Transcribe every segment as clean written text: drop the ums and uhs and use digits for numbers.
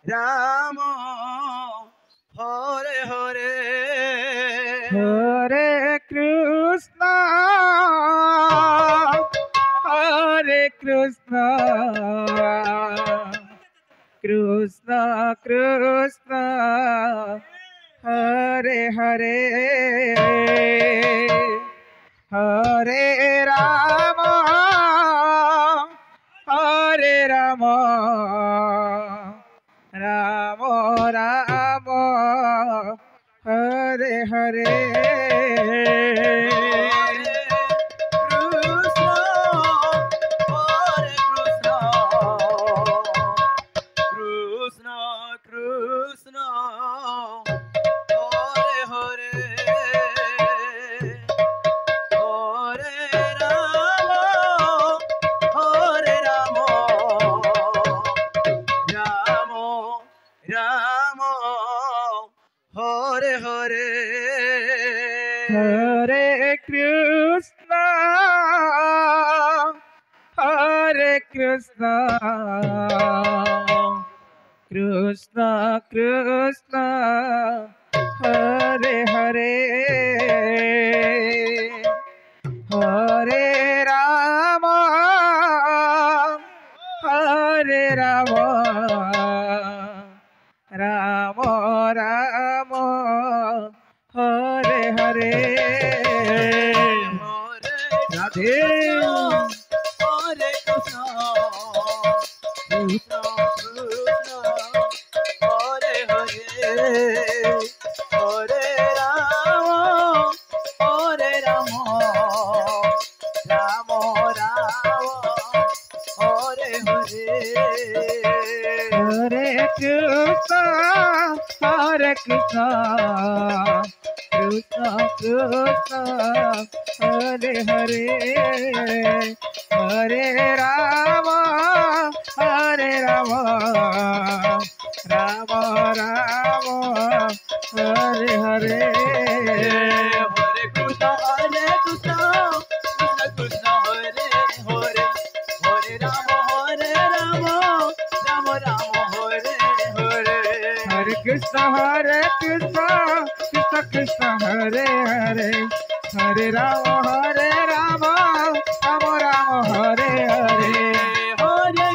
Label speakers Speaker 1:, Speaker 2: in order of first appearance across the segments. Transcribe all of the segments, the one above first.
Speaker 1: Ram Hare Hare
Speaker 2: Hare Krishna Hare Krishna Krishna Krishna Hare Hare Hare Ram Hare Ram Ram Ram Hare Hare
Speaker 1: Krishna Krishna Hare Hare Hare Ram Hare Ram Ram Ram Hare Hare
Speaker 2: Hare Krishna Hare Krishna Krishna Krishna Hare Hare Hare Ram Hare Ram Ram Ram Hare Hare Radhe
Speaker 1: Hare Krishna Krishna Krishna Hare Hare Hare Ram Hare Ram Ram Ram Hare Hare
Speaker 2: Hare Krishna Hare Krishna Krishna Krishna Hare Hare Hare Ram Hare Ram Ram Ram Hare Hare
Speaker 1: Hare Krishna Krishna Krishna Hare Hare Hare Ram Ram Ram Hare Hare
Speaker 2: Hare Krishna Krishna Krishna Hare Hare Hare Ram Ram Ram Ram Hare Hare
Speaker 1: Hare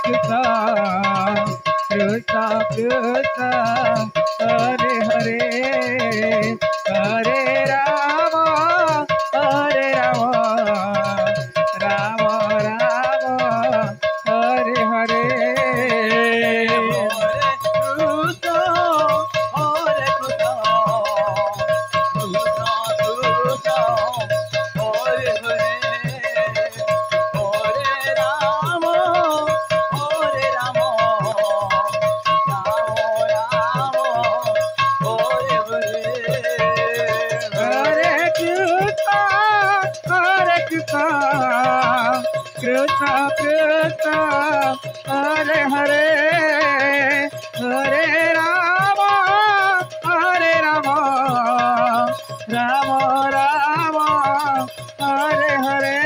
Speaker 1: Krishna Krishna Krishna Hare Hare Hare Ram Ram Ram Hare Hare
Speaker 2: Hare Krishna Krishna Krishna Krishna Hare Hare Hare Ram Ram Ram Ram Hare Hare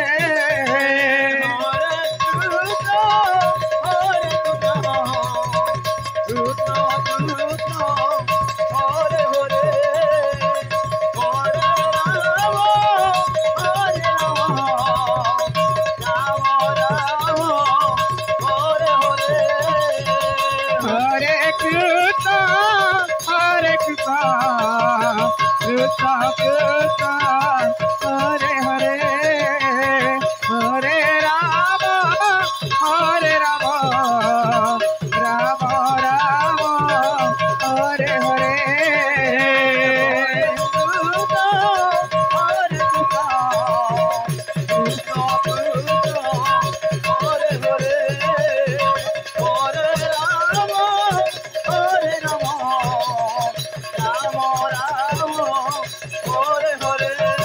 Speaker 2: Krishna Krishna Hare Hare Hare Ram Ram Ram Ram Hare Hare Krishna Krishna Hare Hare Hare Ram Ram Ram Ram Hare Hare
Speaker 1: Hare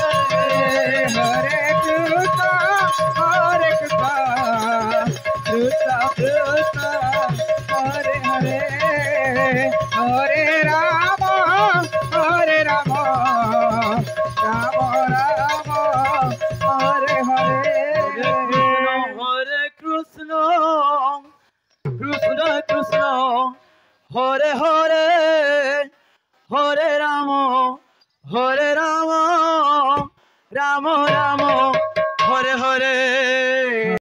Speaker 2: Ram Ram Hare Hare
Speaker 1: Hare Krishna, Krishna Krishna, Hare Hare, Hare Rama, Rama